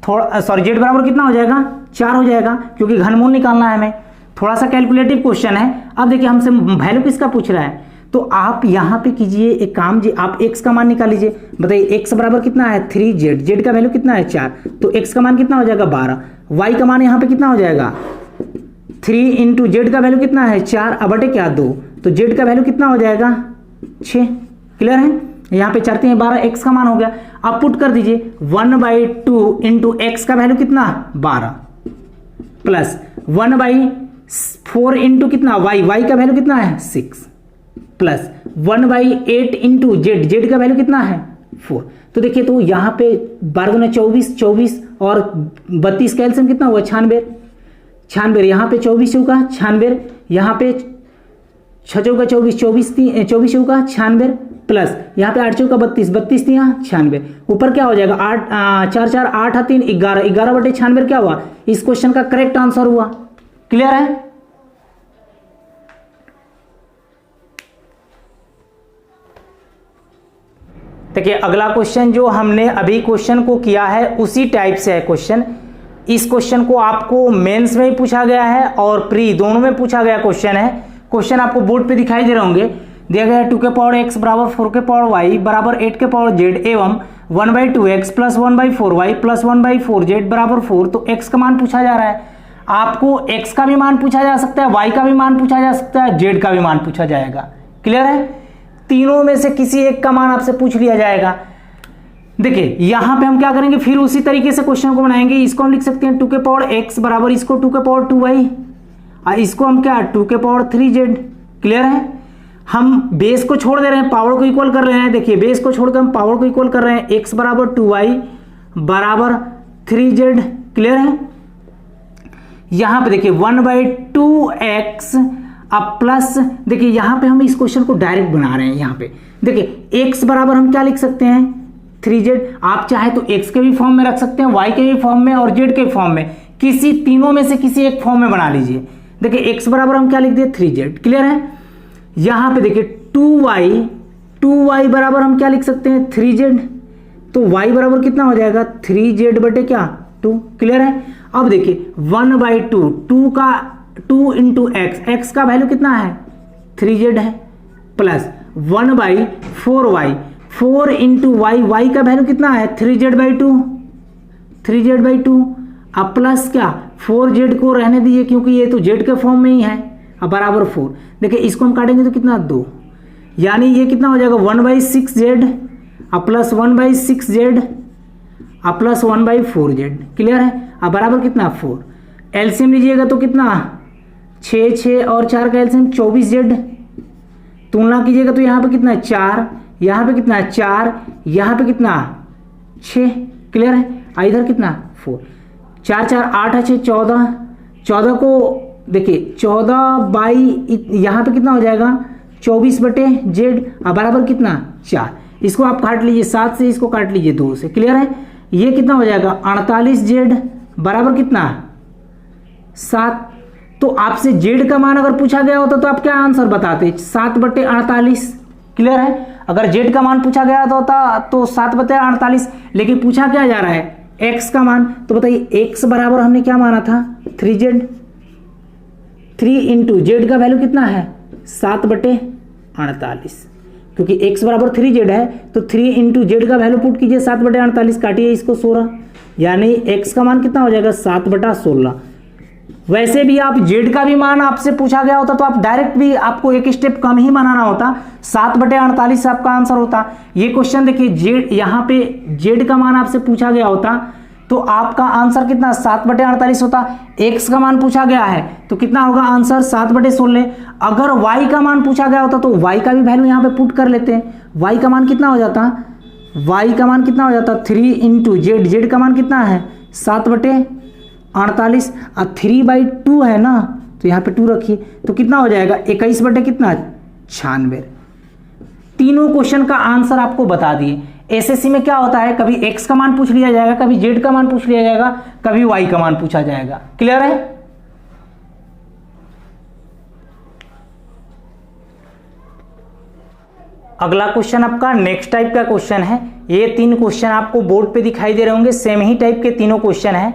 थोड़ा सॉरी जेड बराबर कितना हो जाएगा 4 हो जाएगा, क्योंकि घनमूल निकालना है हमें। थोड़ा सा कैलकुलेटिव क्वेश्चन है। अब देखिए हमसे वैल्यू किसका पूछ रहा है, तो आप यहाँ पे कीजिए एक काम जी, आप x का मान निकाल लीजिए। बताइए x बराबर कितना है 3z, z का वैल्यू कितना है 4, तो x का मान कितना हो जाएगा 12, y का मान यहाँ पे कितना हो जाएगा 3 इंटू जेड का वैल्यू कितना है 4 अब बटे क्या 2, तो z का वैल्यू कितना हो जाएगा 6। क्लियर है। यहाँ पे 4 3 12, एक्स का मान हो गया। अब पुट कर दीजिए 1/2 इंटू एक्स का वैल्यू कितना 12 प्लस 1/4 इंटू कितना वाई, वाई का वैल्यू कितना है 6 प्लस 1/8 इंटू जेड, जेड का वैल्यू कितना है 4। तो देखिए तो यहाँ पे 12 गुना 24, 24 और 32 का एलसीएम कितना हुआ 96, 96 यहाँ पे 24 चौका 96, यहाँ पे 6 चौका 24, 24 चौका 96 प्लस यहाँ पे 8 चौका 32, 32 यहाँ 96, ऊपर क्या हो जाएगा 8 4 4 8 3 11, 11/96 क्या हुआ, इस क्वेश्चन का करेक्ट आंसर हुआ। क्लियर है। देखिए अगला क्वेश्चन जो हमने अभी क्वेश्चन को किया है उसी टाइप से है क्वेश्चन। इस क्वेश्चन को आपको मेंस में ही पूछा गया है और प्री दोनों में पूछा गया क्वेश्चन है। क्वेश्चन आपको बोर्ड पे दिखाई दे रहे होंगे। दिया गया है 2 के पावर x बराबर 4 के पावर y बराबर 8 के पावर z एवं 1/2x plus 1/4y plus 1/4z बराबर 4। तो x का मान पूछा जा रहा है। आपको x का भी मान पूछा जा सकता है, y का भी मान पूछा जा सकता है, z का भी मान पूछा जाएगा। क्लियर है। तीनों में से किसी एक का मान आपसे पूछ लिया जाएगा। देखिए यहां पे हम क्या करेंगे, फिर उसी तरीके से क्वेश्चन को बनाएंगे। इसको हम लिख सकते हैं 2 के पावर x बराबर इसको 2 के पावर 2y, इसको हम क्या 2 के पावर 3z। क्लियर है। हम बेस को छोड़ दे रहे हैं, पावर को इक्वल कर रहे हैं। देखिए बेस को छोड़कर हम पावर को इक्वल कर रहे हैं। x बराबर 2y बराबर 3z। क्लियर है। यहां पे देखिए 1/2x अब प्लस, देखिए यहां पे हम इस क्वेश्चन को डायरेक्ट बना रहे हैं। यहां पे देखिए x बराबर हम क्या लिख सकते हैं 3z। आप चाहे तो x के भी फॉर्म में रख सकते हैं, y के भी फॉर्म में और z के फॉर्म में, किसी तीनों में से किसी एक फॉर्म में बना लीजिए। देखिए x बराबर हम क्या लिख दिए 3z। क्लियर है। यहां पे देखिए 2y बराबर हम क्या लिख सकते हैं 3z। तो y बराबर कितना हो जाएगा 3z बटे क्या 2। क्लियर है। अब देखिए 1/2, 2 इंटू x का वैल्यू कितना है 3z है प्लस 1/4y, 4 इंटू y का वैल्यू कितना है 3z/2 अब प्लस क्या 4z को रहने दीजिए क्योंकि ये तो z के फॉर्म में ही है। अब बराबर 4। देखिए इसको हम काटेंगे तो कितना 2, यानी ये कितना हो जाएगा 1/6z अब प्लस 1/6z अब प्लस 1/4z। क्लियर है। अब बराबर कितना 4। एलसीएम लीजिएगा तो कितना 6 और 4 का एलसीएम 24z। तुलना कीजिएगा तो यहाँ पे कितना 4, यहाँ पे कितना 4, यहाँ पे कितना 6। क्लियर है। इधर कितना 4, 4 4 8 6 14, 14 को देखिए 14 बाई यहाँ पे कितना हो जाएगा 24/z अब बराबर कितना 4। इसको आप काट लीजिए 7 से, इसको काट लीजिए 2 से। क्लियर है। ये कितना हो जाएगा 48z बराबर कितना 7। तो आपसे z का मान अगर पूछा गया होता तो आप क्या आंसर बताते 7/48। क्लियर है। अगर z का मान पूछा गया होता तो 7/48, लेकिन पूछा क्या जा रहा है x का मान। तो बताइए x बराबर हमने क्या माना था 3z, 3 इंटू जेड का वैल्यू कितना है 7/48, क्योंकि x बराबर 3z है तो 3 इंटू जेड का वैल्यू पुट कीजिए 7/48, काटिए इसको 16, यानी x का मान कितना हो जाएगा 7/16। वैसे भी आप z का भी मान आपसे पूछा गया होता तो आप डायरेक्ट भी आपको एक स्टेप कम ही बनाना होता, 7/48 आपका आंसर होता। ये क्वेश्चन देखिए z, यहाँ पे z का मान आपसे पूछा गया होता तो आपका आंसर कितना 7/48 होता। x का मान पूछा गया है तो कितना होगा आंसर 7/16। अगर y का मान पूछा गया होता तो y का भी वैल्यू यहाँ पे पुट कर लेते हैं। y का मान कितना हो जाता, y का मान कितना हो जाता 3 इंटू जेड, जेड का मान कितना है 7/48 और 3/2 है ना, तो यहाँ पे 2 रखिए तो कितना हो जाएगा 21 बटे कितना 96। तीनों क्वेश्चन का आंसर आपको बता दिए। एसएससी में क्या होता है, कभी x का मान पूछ लिया जाएगा, कभी z का मान पूछ लिया जाएगा, कभी y का मान पूछा जाएगा। क्लियर है। अगला क्वेश्चन आपका नेक्स्ट टाइप का क्वेश्चन है। ये 3 क्वेश्चन आपको बोर्ड पे दिखाई दे रहे होंगे, सेम ही टाइप के तीनों क्वेश्चन है।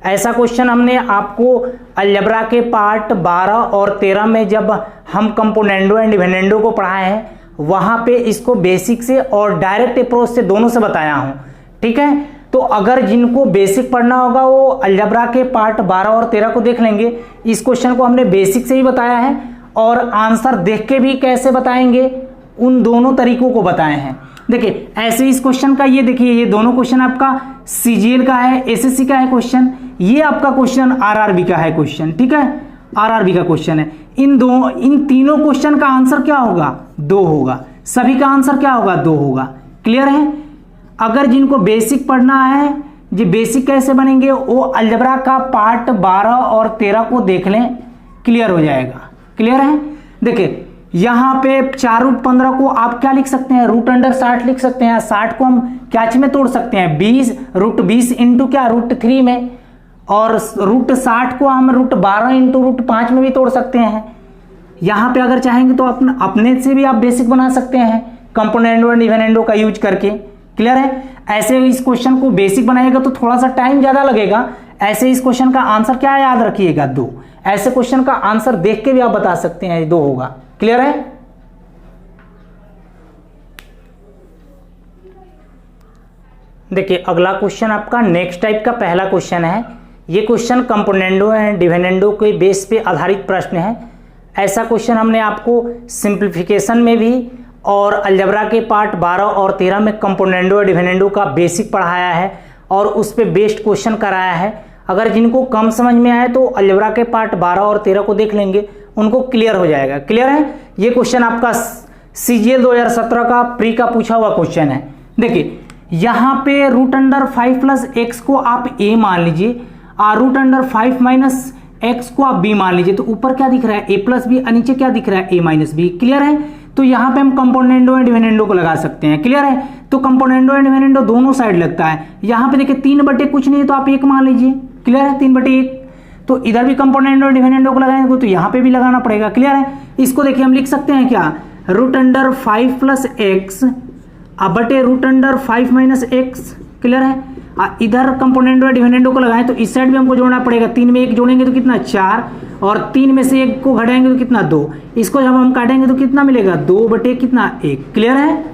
ऐसा क्वेश्चन हमने आपको अलजेब्रा के पार्ट 12 और 13 में जब हम कंपोनेंडो एंड डिविडेंडो को पढ़ाए हैं वहां पे इसको बेसिक से और डायरेक्ट अप्रोच से दोनों से बताया हूं। ठीक है। तो अगर जिनको बेसिक पढ़ना होगा वो अलजेब्रा के पार्ट 12 और 13 को देख लेंगे। इस क्वेश्चन को हमने बेसिक से ही बताया है और आंसर देख के भी कैसे बताएंगे उन दोनों तरीकों को बताए हैं। देखिए ऐसे इस क्वेश्चन का ये देखिए, ये दोनों क्वेश्चन आपका सीजीएल का है, एसएससी का है क्वेश्चन, ये आपका क्वेश्चन आरआरबी का है क्वेश्चन, ठीक है, आरआरबी का क्वेश्चन है। इन तीनों क्वेश्चन का आंसर क्या होगा? 2 होगा, सभी का आंसर क्या होगा? 2 होगा। क्लियर है? अगर जिनको बेसिक पढ़ना है, जी बेसिक कैसे बनेंगे, वो अलजेब्रा का पार्ट 12 और 13 को देख लें, क्लियर हो जाएगा। क्लियर है? देखिए यहाँ पे 4 रूट 15 को आप क्या लिख सकते हैं? रूट अंडर 60 लिख सकते हैं। 60 को हम क्या में तोड़ सकते हैं? 20 रूट 20 इंटू क्या? रूट 3 में। और रूट 60 को हम रूट 12 इंटू रूट 5 में भी तोड़ सकते हैं। यहाँ पे अगर चाहेंगे तो अपने से भी आप बेसिक बना सकते हैं, कंपोनेंडो एंड डिविडेंडो का यूज करके। क्लियर है? ऐसे इस क्वेश्चन को बेसिक बनाएगा तो थोड़ा सा टाइम ज्यादा लगेगा। ऐसे इस क्वेश्चन का आंसर क्या याद रखिएगा? 2। ऐसे क्वेश्चन का आंसर देख के भी आप बता सकते हैं 2 होगा। क्लियर है? देखिए अगला क्वेश्चन आपका नेक्स्ट टाइप का पहला क्वेश्चन है। ये क्वेश्चन कंपोनेंडो एंड डिविडेंडो के बेस पे आधारित प्रश्न है। ऐसा क्वेश्चन हमने आपको सिंप्लीफिकेशन में भी और अलजेब्रा के पार्ट 12 और 13 में कंपोनेंडो और डिविडेंडो का बेसिक पढ़ाया है और उस पे बेस्ड क्वेश्चन कराया है। अगर जिनको कम समझ में आए तो अलजेब्रा के पार्ट 12 और 13 को देख लेंगे, उनको क्लियर हो जाएगा। क्लियर है? ये क्वेश्चन आपका सीजीएल 2017 का प्री का पूछा हुआ क्वेश्चन है। देखिए यहाँ पे रूट अंडर 5 प्लस एक्स को आप ए मान लीजिए और रूट अंडर 5 माइनस एक्स को आप बी मान लीजिए। तो ऊपर क्या दिख रहा है? ए प्लस बी, नीचे क्या दिख रहा है? ए माइनस बी। क्लियर है? तो यहाँ पे हम कंपोनेंडो एंड डिविडेंडो को लगा सकते हैं। क्लियर है? तो कंपोनेंडो एंड डिविडेंडो दोनों साइड लगता है। यहाँ पे देखिए 3 बटे कुछ नहीं है तो आप 1 मान लीजिए। क्लियर है? 3 बटे 1। तो इधर भी कंपोनेंडो और डिविडेंडो को लगाएंगे तो यहाँ पे भी लगाना पड़ेगा। क्लियर है? इसको देखिए हम लिख सकते हैं क्या? रूट अंडर 5 प्लस एक्स बटे root under 5 minus X. Clear है? इधर कंपोनेंडो और डिविडेंडो को लगाएं तो इस साइड भी हमको जोड़ना पड़ेगा। 3 में 1 जोड़ेंगे तो कितना? 4 और 3 में से 1 को घटाएंगे तो कितना? 2। इसको जब हम काटेंगे तो कितना मिलेगा? 2 बटे कितना? 1। क्लियर है?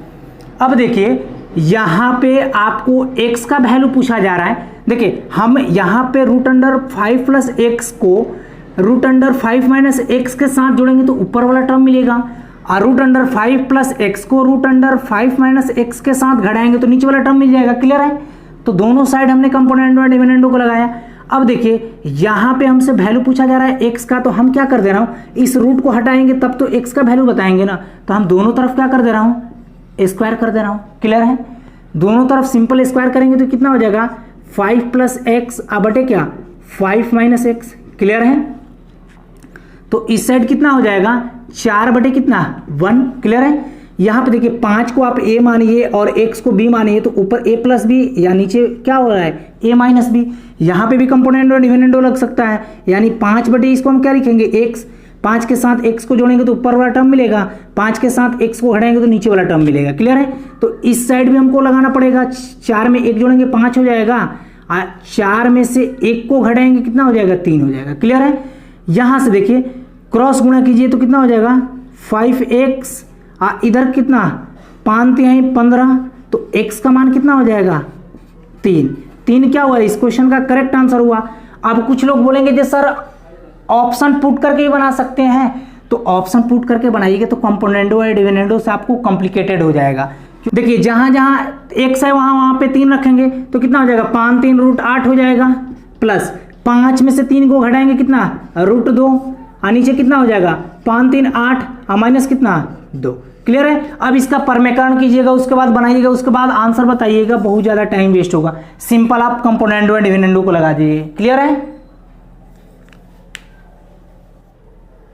अब देखिए यहाँ पे आपको x का वैल्यू पूछा जा रहा है। देखिए हम यहाँ पे रूट अंडर 5 प्लस एक्स को रूट अंडर 5 माइनस एक्स के साथ जोड़ेंगे तो ऊपर वाला टर्म मिलेगा और रूट अंडर 5 प्लस एक्स को रूट अंडर 5 माइनस एक्स के साथ घटाएंगे तो नीचे वाला टर्म मिल जाएगा। क्लियर है? तो दोनों साइड हमने कंपोनेंडो और डिविडेंडो को लगाया। अब देखिए यहाँ पे हमसे वैल्यू पूछा जा रहा है x का, तो हम क्या कर दे रहा हूँ? इस रूट को हटाएंगे तब तो x का वैल्यू बताएंगे ना, तो हम दोनों तरफ क्या कर दे रहा हूँ? स्क्वायर कर दे रहा हूँ। क्लियर है? दोनों तरफ सिंपल स्क्वायर करेंगे तो कितना हो जाएगा? 5 प्लस एक्स बटे क्या? 5 माइनस एक्स। क्लियर है? तो इस साइड कितना हो जाएगा? 4 बटे कितना? 1। क्लियर है? यहाँ पे देखिए 5 को आप a मानिए और x को b मानिए तो ऊपर a प्लस बी या नीचे क्या हो रहा है? a minus B. यहाँ पे भी कंपोनेंडो और डिविडेंडो लग सकता है, यानी 5 बटे इसको हम क्या लिखेंगे? x। 5 के साथ x को जोड़ेंगे तो ऊपर वाला टर्म मिलेगा, 5 के साथ x को घटाएंगे तो नीचे वाला टर्म मिलेगा। क्लियर है? तो इस साइड भी हमको लगाना पड़ेगा। 4 में 1 जोड़ेंगे 5 हो जाएगा, 4 में से 1 को घटाएंगे कितना हो जाएगा? 3 हो जाएगा। क्लियर है? यहाँ से देखिए क्रॉस गुणा कीजिए तो कितना हो जाएगा? 5x इधर कितना? 5 तिहाई 15, तो x का मान कितना हो जाएगा? 3 क्या हुआ? इस क्वेश्चन का करेक्ट आंसर हुआ। अब कुछ लोग बोलेंगे जे सर ऑप्शन पुट करके भी बना सकते हैं, तो ऑप्शन पुट करके बनाइएगा तो कंपोनेंडो और डिविडेंडो से आपको कॉम्प्लिकेटेड हो जाएगा। देखिए जहां जहां x है वहां पे 3 रखेंगे तो कितना हो जाएगा? 5 3 रूट 8 हो जाएगा, प्लस 5 में से 3 को घटाएंगे कितना? रूट 2 और नीचे कितना हो जाएगा? 5 3 8 माइनस कितना? 2। क्लियर है? अब इसका परमीकरण कीजिएगा, उसके बाद बनाइएगा, उसके बाद आंसर बताइएगा, बहुत ज्यादा टाइम वेस्ट होगा। सिंपल आप कंपोनेंडो और डिविडेंडो को लगा दीजिए। क्लियर है?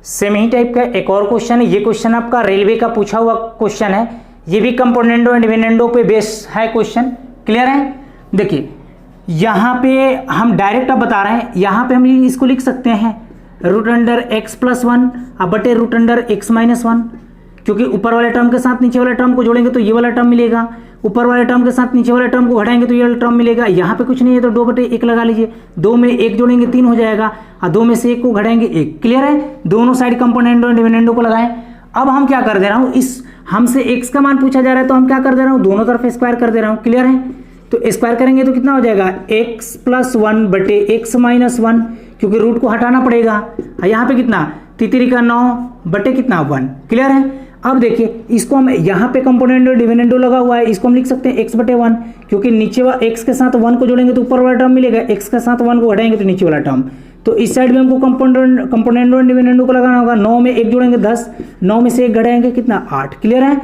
सेम ही टाइप का एक और क्वेश्चन है। ये क्वेश्चन आपका रेलवे का पूछा हुआ क्वेश्चन है। ये भी कंपोनेंडो एंड डिविडेंडो पे बेस है क्वेश्चन। क्लियर है? देखिए यहाँ पे हम डायरेक्ट अब बता रहे हैं, यहाँ पे हम इसको लिख सकते हैं रूट अंडर एक्स प्लस 1 बटे रूट अंडर एक्स माइनस 1, क्योंकि ऊपर वाले टर्म के साथ नीचे वाले टर्म को जोड़ेंगे तो ये वाला टर्म मिलेगा, ऊपर वाले टर्म के साथ नीचे वाले टर्म को घटाएंगे तो ये वाला टर्म मिलेगा। यहाँ पे कुछ नहीं है तो 2 बटे 1 लगा लीजिए, 2 में 1 जोड़ेंगे 3 हो जाएगा और 2 में से 1 को घटाएंगे 1। क्लियर है? दोनों साइड कंपोनेंडो और डिविडेंडो को लगाएं। अब हम क्या कर दे रहा हूँ, इस हमसे x का मान पूछा जा रहा है तो हम क्या कर दे रहा हूँ? दोनों तरफ स्क्वायर कर दे रहा हूँ। क्लियर है? तो स्क्वायर करेंगे तो कितना हो जाएगा? x प्लस 1 बटे x माइनस 1, क्योंकि रूट को हटाना पड़ेगा। यहाँ पे कितना? 3 का 9 बटे कितना? 1। क्लियर है? अब देखिए इसको हम यहाँ पे कंपोनेंडो डिविडेंडो लगा हुआ है, इसको हम लिख सकते हैं x/1, क्योंकि नीचे वाला x के साथ 1 को जोड़ेंगे तो ऊपर वाला टर्म मिलेगा, x के साथ 1 को घटाएंगे तो नीचे वाला टर्म। तो इस साइड में हमको कंपोनेंडो डिविडेंडो को लगाना होगा। 9 में 1 जोड़ेंगे 10, 9 में से 1 घटाएंगे कितना 8। क्लियर है।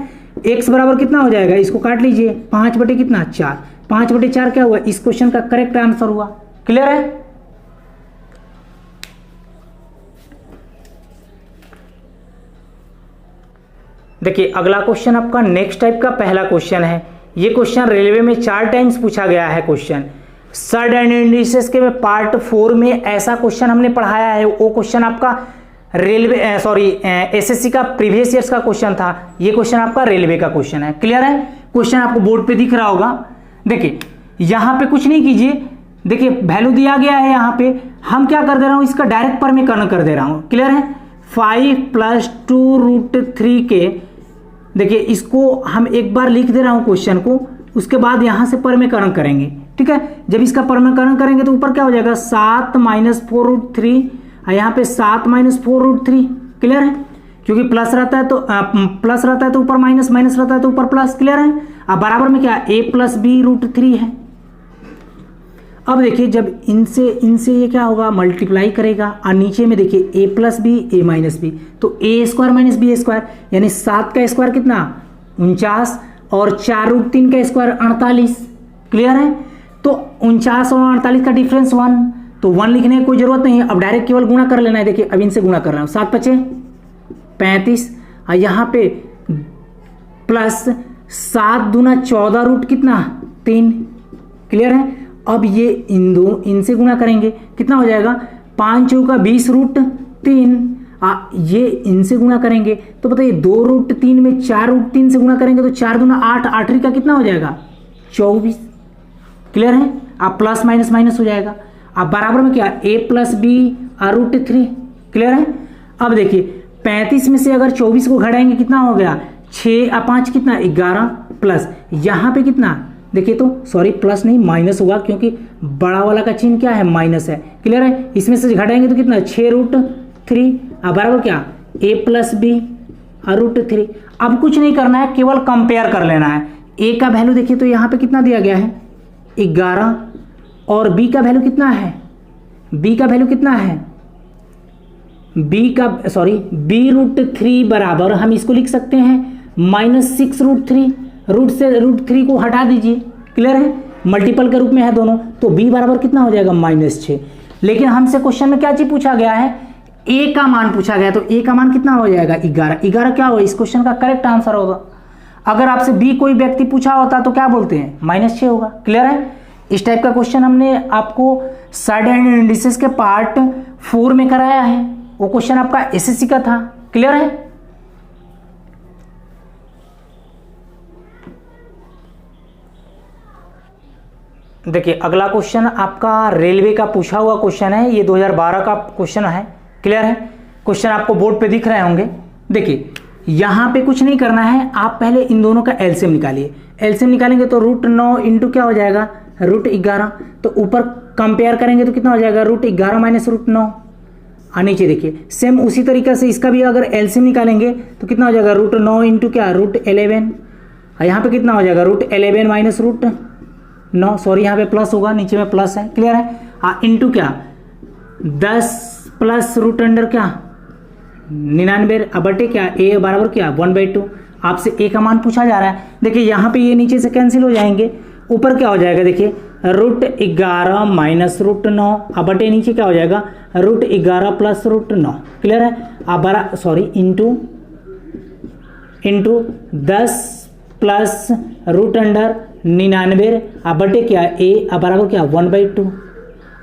x बराबर कितना हो जाएगा, इसको काट लीजिए, 5 कितना 4, 5/4 क्या हुआ, इस क्वेश्चन का करेक्ट आंसर हुआ। क्लियर है। देखिए अगला क्वेश्चन आपका नेक्स्ट टाइप का पहला क्वेश्चन है। ये क्वेश्चन रेलवे में 4 टाइम्स पूछा गया है क्वेश्चन। सर्ड एंड इंडिसेस के में पार्ट 4 में ऐसा क्वेश्चन हमने पढ़ाया है, वो क्वेश्चन आपका रेलवे एसएससी का प्रीवियस ईयर्स का क्वेश्चन था। ये क्वेश्चन आपका रेलवे का क्वेश्चन है। क्लियर है। क्वेश्चन आपको बोर्ड पे दिख रहा होगा। देखिए यहां पे कुछ नहीं कीजिए, देखिए वैल्यू दिया गया है, यहां पे हम क्या कर दे रहा हूं, इसका डायरेक्ट परमीकरण कर दे रहा हूं। क्लियर है। 5 + 2√3 के, देखिए इसको हम एक बार लिख दे रहा हूं क्वेश्चन को, उसके बाद यहां से परमीकरण करेंगे। ठीक है। जब इसका परमीकरण करेंगे तो ऊपर क्या हो जाएगा 7 - 4√3, यहाँ पे 7 - 4√3। क्लियर है। क्योंकि प्लस रहता है तो प्लस रहता है तो ऊपर माइनस, माइनस रहता है तो ऊपर प्लस। क्लियर है। अब बराबर में क्या a + b√3 है। अब देखिए जब इनसे ये क्या होगा मल्टीप्लाई करेगा, और नीचे में देखिए a + b a - b, तो a² - b² यानी 7 का स्क्वायर कितना 49 और 4√3 का स्क्वायर 48। क्लियर है। तो 49 और 48 का डिफरेंस 1, तो 1 लिखने की कोई जरूरत नहीं है, अब डायरेक्ट केवल गुणा कर लेना है। देखिए अब इनसे गुणा कर रहा हूं, 7 × 5 = 35, और यहाँ पे प्लस 7 × 2 = 14 कितना 3। क्लियर है। अब ये इनसे गुणा करेंगे कितना हो जाएगा 5 × 4 = 20√3, ये इनसे गुणा करेंगे तो बताइए 2√3 में 4√3 से गुणा करेंगे तो 4 × 2 = 8, 8 का कितना हो जाएगा 24। क्लियर है। अब प्लस माइनस माइनस हो जाएगा। अब बराबर में क्या a + b√3। क्लियर है। अब देखिए 35 में से अगर 24 को घटाएंगे कितना हो गया 6 और 5 कितना 11, प्लस यहाँ पे कितना देखिए तो सॉरी प्लस नहीं माइनस होगा, क्योंकि बड़ा वाला का चिन्ह क्या है माइनस है। क्लियर है। इसमें से घटाएंगे तो कितना 6√3, अब बराबर क्या a + b√3। अब कुछ नहीं करना है, केवल कंपेयर कर लेना है। a का वैल्यू देखिए तो यहाँ पे कितना दिया गया है 11, और b का वैल्यू कितना है, b का वैल्यू कितना है b√3 बराबर हम इसको लिख सकते हैं -6√3, रूट से √3 को हटा दीजिए। क्लियर है। मल्टीपल के रूप में है दोनों, तो b बराबर कितना हो जाएगा -6। लेकिन हमसे क्वेश्चन में क्या चीज पूछा गया है a का मान पूछा गया, तो a का मान कितना हो जाएगा 11। 11 क्या होगा इस क्वेश्चन का करेक्ट आंसर होगा। अगर आपसे b कोई व्यक्ति पूछा होता तो क्या बोलते हैं -6 होगा। क्लियर है। इस टाइप का क्वेश्चन हमने आपको सर्ड एंड इंडिसेस के पार्ट 4 में कराया है, वो क्वेश्चन आपका एसएससी का था। क्लियर है। देखिए अगला क्वेश्चन आपका रेलवे का पूछा हुआ क्वेश्चन है, ये 2012 का क्वेश्चन है। क्लियर है। क्वेश्चन आपको बोर्ड पे दिख रहे होंगे। देखिए यहां पे कुछ नहीं करना है, आप पहले इन दोनों का एलसीएम निकालिए। एलसीएम निकालेंगे तो √9 इंटू क्या हो जाएगा √11, तो ऊपर कंपेयर करेंगे तो कितना हो जाएगा √11 - √9, और नीचे देखिए सेम उसी तरीके से इसका भी अगर एलसीएम निकालेंगे तो कितना हो जाएगा √9 इंटू क्या √11, और यहाँ पे कितना हो जाएगा √11 - √9, सॉरी यहाँ पे प्लस होगा, नीचे में प्लस है। क्लियर है। इंटू क्या 10 प्लस √अंडर क्या 99, अब बटे क्या a बराबर क्या 1/2। आपसे a का मान पूछा जा रहा है। देखिए यहाँ पे ये नीचे से कैंसिल हो जाएंगे, ऊपर क्या हो जाएगा देखिए √11 - √9, अब बटे नीचे क्या हो जाएगा √11 + √9। क्लियर है। अब सॉरी इंटू 10 प्लस √अंडर 99, अब बटे क्या a अब बराबर क्या 1/2।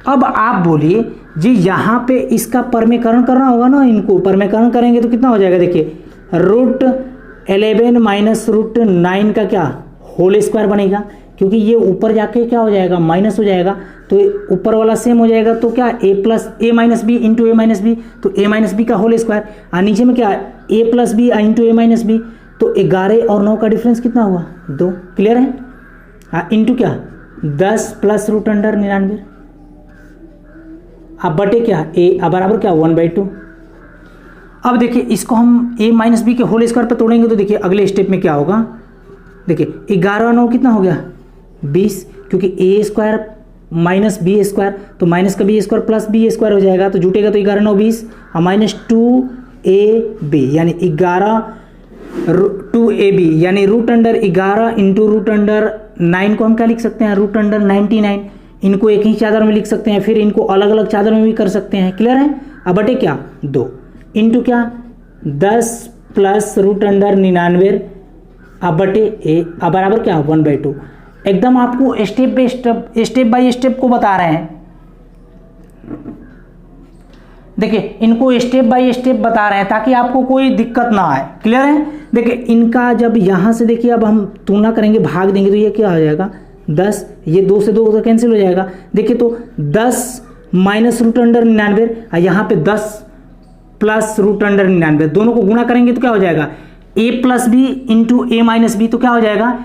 अब आप बोलिए जी यहाँ पे इसका परमीकरण करना होगा ना, इनको परमीकरण करेंगे तो कितना हो जाएगा देखिए √11 - √9 का क्या होल स्क्वायर बनेगा, क्योंकि ये ऊपर जाके क्या हो जाएगा माइनस हो जाएगा, तो ऊपर वाला सेम हो जाएगा, तो क्या a - b into a - b, तो a - b का होल स्क्वायर, और नीचे में क्या a + b into a - b, तो 11 और 9 का डिफरेंस कितना हुआ 2। क्लियर है। इंटू क्या 10 प्लस √अंडर 99, अब बटे क्या a अब बराबर क्या 1/2। अब देखिए इसको हम a माइनस बी के होल स्क्वायर पर तोड़ेंगे तो देखिए अगले स्टेप में क्या होगा। देखिए 11 9 कितना हो गया 20, क्योंकि a square minus B square, तो माइनस का B square plus B square हो जाएगा, तो जुटेगा तो 11 9 20 और माइनस 2ab यानी 11 2ab यानी root under 11 into root under 9 को हम क्या लिख सकते हैं, रूट अंडर 99। इनको एक ही चादर में लिख सकते हैं, फिर इनको अलग अलग चादर में भी कर सकते हैं। क्लियर है। अब बटे क्या 2 इंटू क्या 10 प्लस रूट अंडर 99 अब बटे ए अब बराबर क्या 1/2। एकदम आपको स्टेप बाय स्टेप को बता रहे हैं। देखिए इनको स्टेप बाय स्टेप बता रहे हैं ताकि आपको कोई दिक्कत ना आए। क्लियर है। देखिए इनका जब यहाँ से देखिए अब हम तुलना करेंगे, भाग देंगे तो ये क्या हो जाएगा 10, ये 2 से 2 तो कैंसिल हो जाएगा। देखिए तो 10 माइनस रूट अंडर 99 और यहाँ पे 10 प्लस रूट अंडर 99, दोनों को गुणा करेंगे तो क्या हो जाएगा a plus B into A minus B, तो क्या हो जाएगा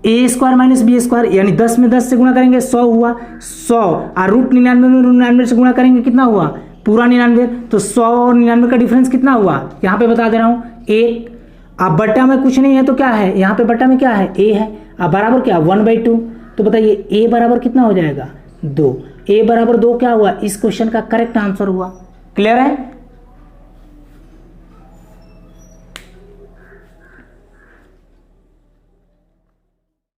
A square minus B square, यानी 10 में 10 से गुणा करेंगे 100 हुआ 100, और रूट 99 में रूट 99 से गुणा करेंगे कितना हुआ पूरा 99, तो 100 और 99 का डिफरेंस कितना हुआ यहाँ पे बता दे रहा हूँ 1। अब बट्टा में कुछ नहीं है तो क्या है, यहाँ पे बट्टा में क्या है a है, अब बराबर क्या 1/2। तो बताइए a बराबर कितना हो जाएगा 2, a बराबर 2 क्या हुआ, इस क्वेश्चन का करेक्ट आंसर हुआ। क्लियर है।